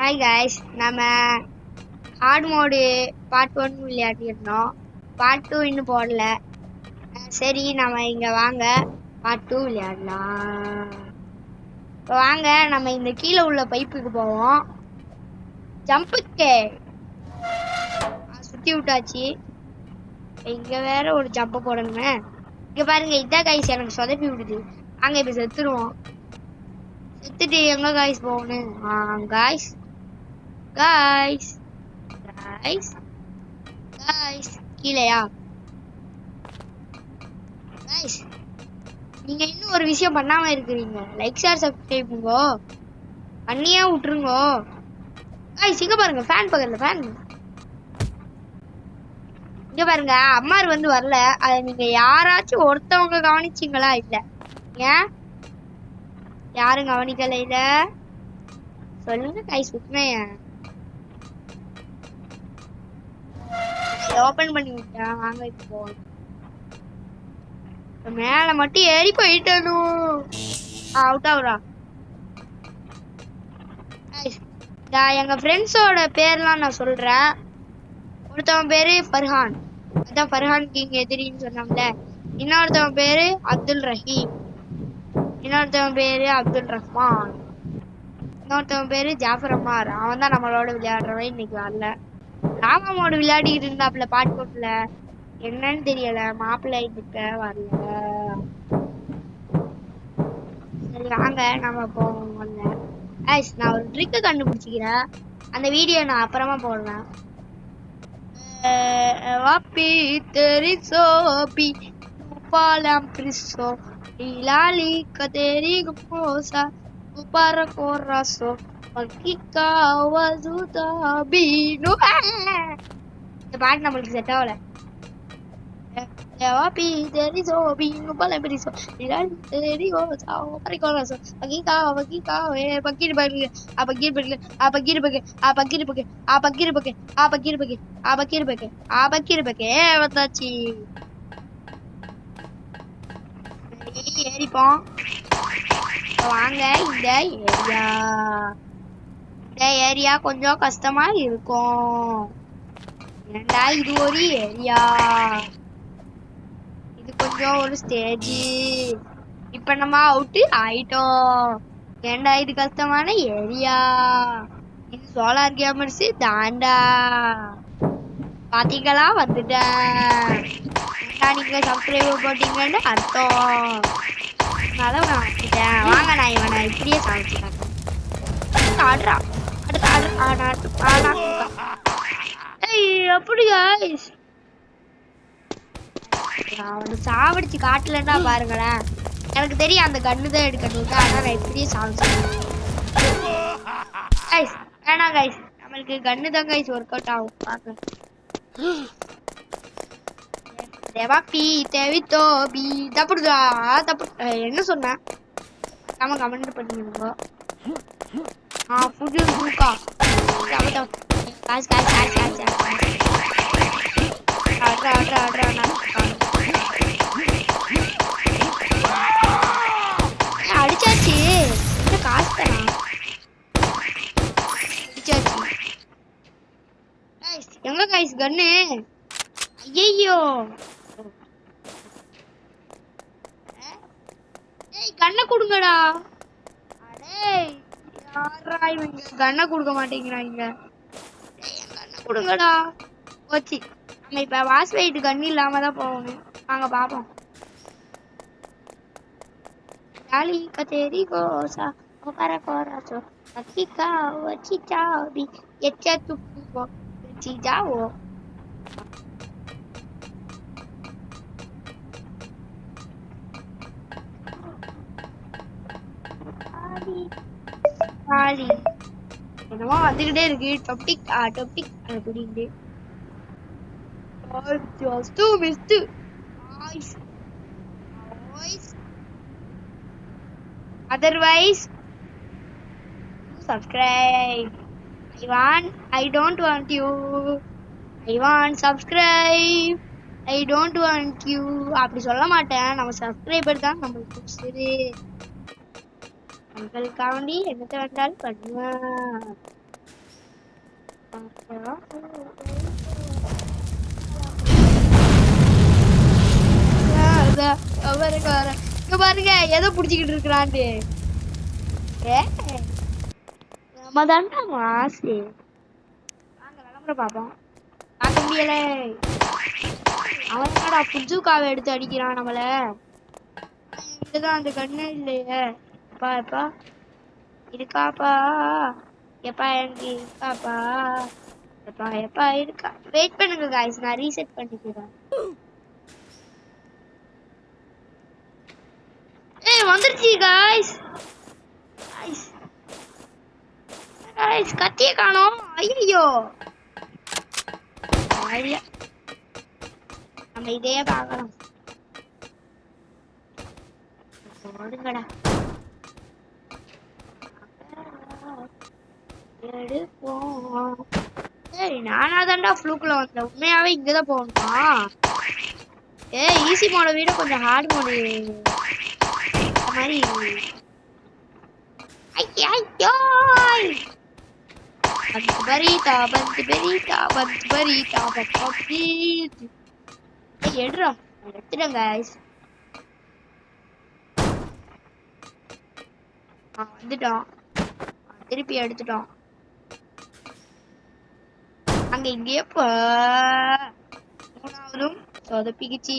Hi guys, நம்ம heart mode part 1 விளையாடிருந்தோம். Part 2 இன்னும் போடல. சரி, நம்ம இங்க வாங்க பார்ட் 2 விளையாடலாம். இப்போ வாங்க நம்ம இந்த கீழே உள்ள பைப்புக்கு போவோம். ஜம்புக்கே சுத்தி விட்டாச்சு. இங்க வேற ஒரு ஜம்ப போடணுமே. இங்க பாருங்க, இதான் காய்ஸ் எனக்கு சொதப்பி விடுது. வாங்க இப்ப செத்துருவோம். செத்துட்டு எங்க காய்ஸ் போகணும்? Guys guys guys guys கீழயா guys, நீங்க இன்னும் ஒரு விஷயம் பண்ணாம இருக்கிறீங்க. லைக் ஷேர் சப்ஸ்கிரைப் பண்ணியே விட்டுருங்க guys. இங்க பாருங்க, ஃபேன் பக்கத்துல ஃபேன். இங்க பாருங்க, அம்மார் வந்து வரல. அதை நீங்க யாராச்சும் ஒருத்தவங்க கவனிச்சிங்களா? இல்ல, ஏன் யாரும் கவனிக்கல? இல்ல சொல்லுங்க guys. உண்மைய ஓபன் பண்ணி விட்டா. வாங்க இப்போ போவோம். மேல மட்டும் ஏறி போயிட்டனும். அவுட் ஆகுறா. எங்க ஃப்ரெண்ட்ஸோட பேர்லாம் நான் சொல்றேன். ஒருத்தவன் பேரு ஃபர்ஹான், அதான் ஃபர்ஹான் கிங் எதிரின்னு சொன்னாங்கல்ல. இன்னொருத்தவன் பேரு அப்துல் ரஹீம், இன்னொருத்தவன் பேரு அப்துல் ரஹ்மான், இன்னொருத்தவன் பேரு ஜாஃபர் அம்மார். அவன் தான் நம்மளோட விளையாடுறவன். இன்னைக்கு வரல. லாவா மோடு விளையாடிட்டு இருந்தாப்புல பாட்டு போட்டுல, என்னன்னு தெரியல. மாப்பிள்ளை கிட்ட வரல. சரி வாங்க நம்ம போவோம். நான் ஒரு ட்ரிக்கு கண்டுபிடிச்சிக்கிறேன். அந்த வீடியோ நான் அப்புறமா போடுறேன். வாப்பி தெரிசோபி பாலம் பிரிசோ இலாலி கதேரி குப்போசா குப்பார கோராசோ பக்கிகா வசுதா பீனு. இந்த பாட்டு நம்மளுக்கு செட் ஆகல. வாப்பி தெரிசோபி பாலம் பிரிசோ இலாலி கதேரி கோசா குப்பார கோராசோ பக்கிகா பக்கிகா பக்கிரு பக்கிரு பக்கிரு பக்கிரு பக்கிரு பக்கிரு பக்கிரு பக்கிரு பக்கிரு பக்கிரு பக்கிரு பக்கிரு பக்கிரு பக்கிரு வந்தாச்சு. ஏறிப்போம். வாங்க, இந்த ஏரியா கொஞ்சம் கஷ்டமா இருக்கும். ஏண்டா இது ஒரு ஏரியா, இது கொஞ்சம் ஒரு ஸ்டேஜ். இப்ப நம்ம அவுட்டு ஆயிட்டோம். ஏண்டா இது கஷ்டமான ஏரியா. இது சோலார் கேமர்ஸ் தாண்டா. பாத்தீங்களா, வந்துட்டேன். நீங்க சப்ஸ்கிரைபர் போட்டீங்கன்னு அர்த்தம். அதான் நான் வந்துட்டேன். வாங்க, நான் இவனை இப்படியே சாப்பிட்டுட்டேன். ஆடுறா அப்படி guys. அவனை சாவடிச்சு காட்டலன்னா பாருங்களேன். எனக்கு தெரியும் அந்த கண்ணு தான் எடுக்கணும். ஆனா நான் இப்படியே சாப்பிட்டேன். வேணாம் guys, நம்மளுக்கு கண்ணு தான் guys ஒர்க் அவுட் ஆகும். பாக்க தேவாப்பி தேவித்தோ பி தப்புடுதா தப்பு. என்ன சொன்ன? நம்ம கமெண்ட் பண்ணிடுங்க. புது பூக்கா காசு காசு காசு காசு ஆட்ரா ஆட்ரா ஆட்ரா. அடிச்சாச்சு. காசு தரா அடிச்சாச்சு. எங்க காய்ஸ் கண்ணு? ஐயோ, கண்ணை கொடுங்கடா. அடே யாரா இவங்க கண்ணை கொடுக்க மாட்டேங்கிறாங்க. கண்ணை கொடுங்கடா. போச்சு. நம்ம இப்ப வாஷ் வெயிட் கண்ணு இல்லாம தான் போகணும். வாங்க பாப்போம். டாலி கதேரி கோசா கோபார கோராசோ பக்கிகா வச்சிச்சா பி எச்ச துப்பு வச்சி ஜாவோ. என்னமோ வந்துகிட்டே இருக்கு. டொப்டிக் டொப்டிக் புரியுது. Otherwise subscribe. I don't want you. I want subscribe. I don't want you. அப்படி சொல்ல மாட்டேன். நம்ம சப்ஸ்கிரைபர் தான் நம்மளுக்கு சரி. உங்களுக்காண்டி என்னத்தை வேண்டாலும் பண்ணுவேன். பாருங்க எதை புடிச்சுக்கிட்டு இருக்கிறான்ட்டு. நம்ம தாண்டா மாசு. வாங்க விளம்பரம் பார்ப்போம். பார்க்க முடியல. அவன் என்னடா புஜுக்காவை எடுத்து அடிக்கிறான் நம்மள. இதுதான் அந்த கண்ணு இல்லையே. எப்பா எப்பா இருக்காப்பா. எப்பா எனக்கு இருக்காப்பா. எப்பா எப்பா இருக்கா. வெயிட் பண்ணுங்க காய்ஸ், நான் ரீசெட் பண்ணிக்கிறேன். வந்துருச்சு காய்ஸ். காய்ஸ் கத்திய காணோம். ஐயோ நம்ம இதே பார்க்கலாம். ஓடுங்கடா எடுப்போம். நானா தான்டா ஃப்ளூக்ல வந்தேன். உண்மையாவே இங்கதான் போகணுமா? ஈஸி மோட விட கொஞ்சம் ஹார்ட் மோடு மாதிரி. ஐயோ பந்து பரீதா பந்து பெரீதா பந்து பரீதா பப்பி. எடுறா எடுத்துட்டேன் காய்ஸ். வந்துட்டோம். திருப்பி எடுத்துட்டோம். அங்க இங்கேயே மூணாவதும் சொதப்பிக்குச்சு.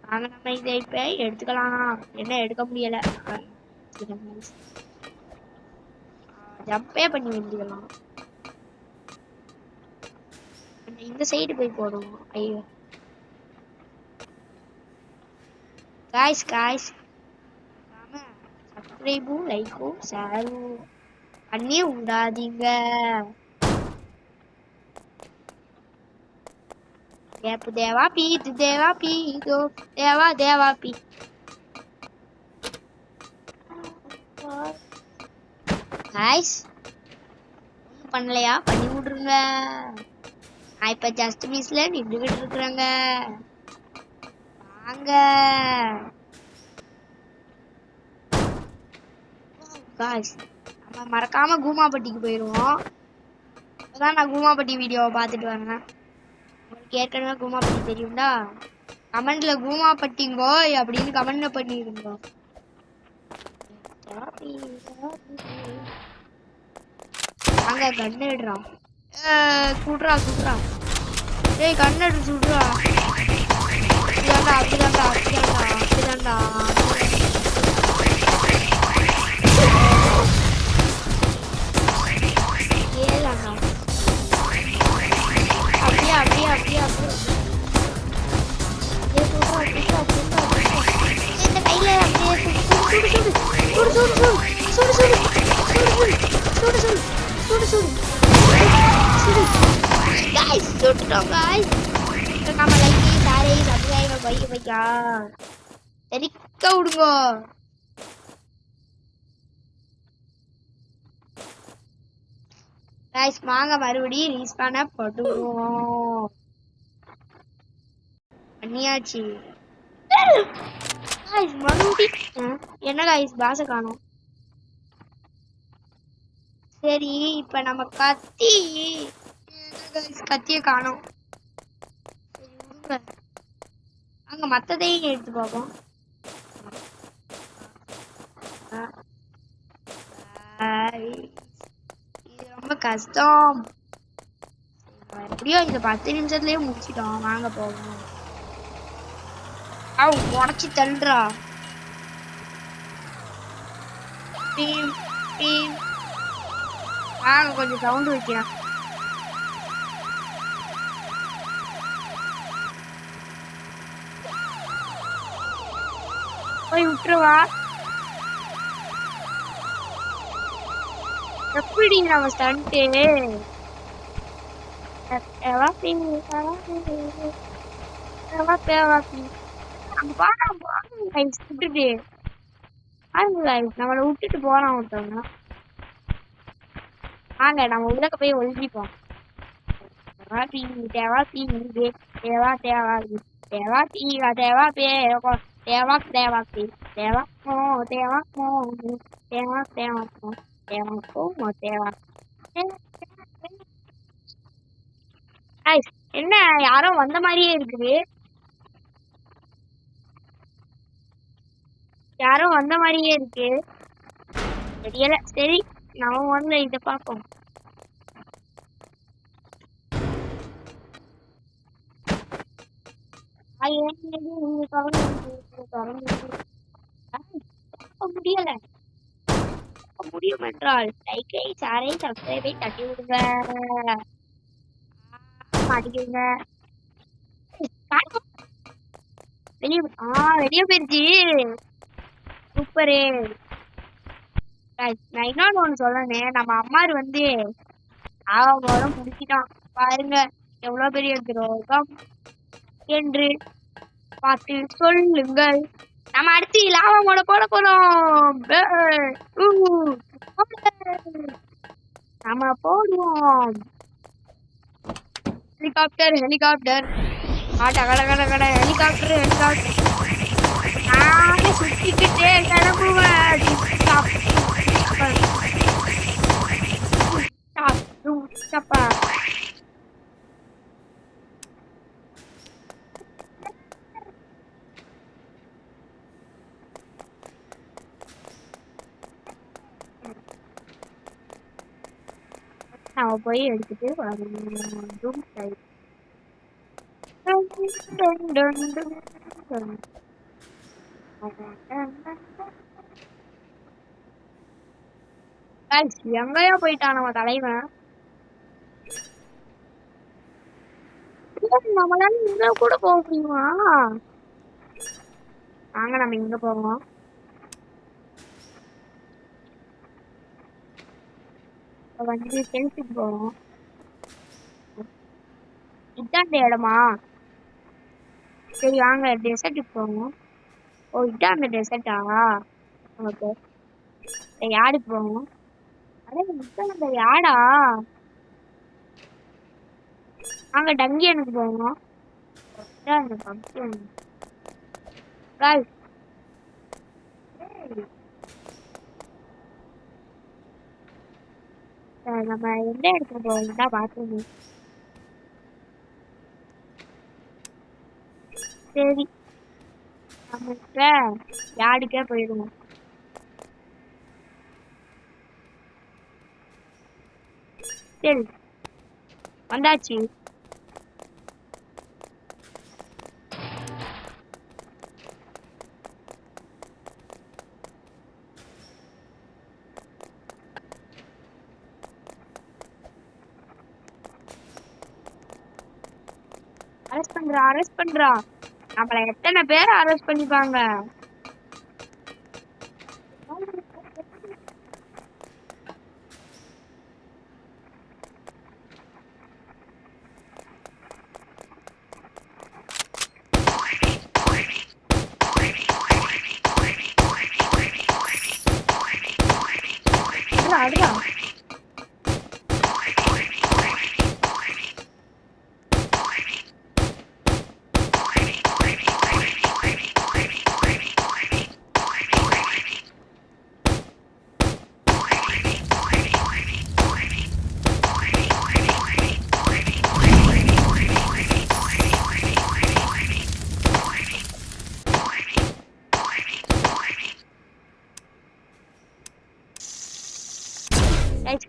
நாங்க நம்ம இதை இப்ப எடுத்துக்கலாம். என்ன எடுக்க முடியல. ஜம்பே பண்ணி வந்துக்கலாம். இந்த சைடு போய் போடுவோம். ஐயோ காய்ஸ் காய்ஸ் சப்ஸ்கிரைபும் லைக்கும் ஷேரும் பண்ணி விடாதீங்க. ஏப்பு தேவா பீ இது தேவா பீ இதோ தேவா தேவா பீ. காய்ஸ் ஒன்றும் பண்ணலையா? பண்ணி விட்ருங்க. நான் இப்ப ஜஸ்ட் மிஸ்ல நின்றுகிட்டு இருக்கிறேங்க. வாங்க காய்ஸ், நம்ம மறக்காம கூமாப்பட்டிக்கு போயிடுவோம். இப்போதான் நான் கூமாப்பட்டி வீடியோவை பார்த்துட்டு வரேன். உங்களுக்கு ஏற்கனவே கூமாப்பட்டி தெரியும்டா? கமெண்ட்ல கூமாப்பட்டிங்கோ அப்படின்னு கமெண்ட்ல பண்ணிடுங்க. அங்க கண்ணு எடுறான். சுடுறா சுடுறா. ஏய் கண்ணு எடு சுடுறா. அப்படிதான்டா அப்படிதான்டா அப்படிதான்டா அப்படிதான்டா. ஏதாண்டா அப்படியே அப்படியே அப்படியே அப்படியே. இந்த கையில அப்படியே சுடு சுடு சுடு சுடு சுடு சுடு சுடு சுடு சுடு சுடு சுடு. गाइस சுட்டுட்டோம் गाइस. நம்ம லைக் ஷேர் சப்ஸ்கிரைப் வைக்க தெரிக்க விடுங்க. गाइस வாங்க மறுபடியும் ரீஸ்பான போடுவோம். பண்ணியாச்சு गाइस. மறுபடியும் என்ன गाइस பாச காணோம். சரி இப்ப நம்ம கத்திய காணோம். அங்க மத்ததையும் எடுத்து பார்ப்போம். இது ரொம்ப கஷ்டம். எப்படியோ இந்த 10 நிமிஷத்துலயே முடிச்சிட்டோம். வாங்க போவோம். உடச்சி தள்ளுறா. வாங்க கொஞ்சம் சவுண்ட் வைக்கிறேன். போய் விட்டுருவா. எப்படி நம்ம ஸ்டண்ட் நம்மளை விட்டுட்டு போறான் ஒருத்தவங்க. வாங்க நம்ம உள்ளக்க போய் ஒழிஞ்சிப்போம். தேவா தேவா தேவா தேவா தேவா தேவா தேவா தேவா தேவா தேவா மோ தேவா மோ தேவா தேவா தேவா மோ தேவா guys, என்ன யாரோ வந்த மாதிரியே இருக்குது. யாரோ வந்த மாதிரியே இருக்கு. தெரியல. சரி நம்ம முதல்ல இதை பார்ப்போம். முடியல. முடியும் என்றால் லைக்கை ஷேரை சப்ஸ்கிரைபை தட்டி விடுங்க. மாட்டிக்கிடுங்க. வெளியே வெளியே போயிருச்சு. சூப்பரு. நான் இன்னொன்னு ஒண்ணு சொல்லணும். நம்ம அம்மாரு வந்து அவங்க முடிச்சிட்டான் பாருங்க. எவ்வளவு பெரிய துரோகம் என்று பார்த்து சொல்லுங்கள். நம்ம அடுத்து லாவா மோட போட போறோம். நம்ம போடுவோம். ஹெலிகாப்டர் ஹெலிகாப்டர் ஹெலிகாப்டர் ஹெலிகாப்டர் நானே சுத்திக்கிட்டே கிளம்புவேன். நம்ம போய் எடுத்துட்டு எங்கேயோ போயிட்டான் நம்ம தலைவன். நம்மளால இங்க கூட போக முடியுமா? வாங்க நம்ம இங்க போவோம். வந்து செல்ஃபிக்கு போவோம். இதான் அந்த இடமா? சரி வாங்க டெசர்ட்டுக்கு போவோம். ஓ இதான் அந்த டெசர்ட்டா? ஓகே யாருக்கு போவோம்? அடே இதான் அந்த யாடா? வாங்க டங்கியனுக்கு போவோம். இதான் அந்த ஃபங்க்ஷன். நம்ம எந்த இடத்துல போவோம் தான் பார்த்துருந்தோம். சரி நம்ம யாருக்கே போயிடுவோம். சரி வந்தாச்சு. அரெஸ்ட் பண்றா. நம்மள எத்தனை பேர் அரெஸ்ட் பண்ணிப்பாங்க. அதுதான்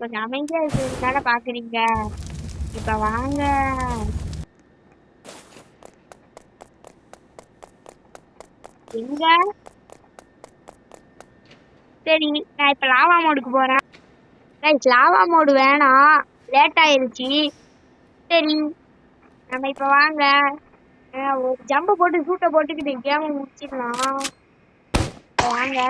கொஞ்சம் அமைதியா இருக்கிறதுனால பாக்குறீங்க. இப்ப வாங்க. எங்க? சரி நான் இப்ப லாவா மோடுக்கு போறேன். லாவா மோடு வேணாம், லேட் ஆயிருச்சு. சரி நம்ம இப்ப வாங்க ஒரு ஜம்ப போட்டு சூட்டை போட்டுக்கிட்டு கேம முடிச்சிடலாம். வாங்க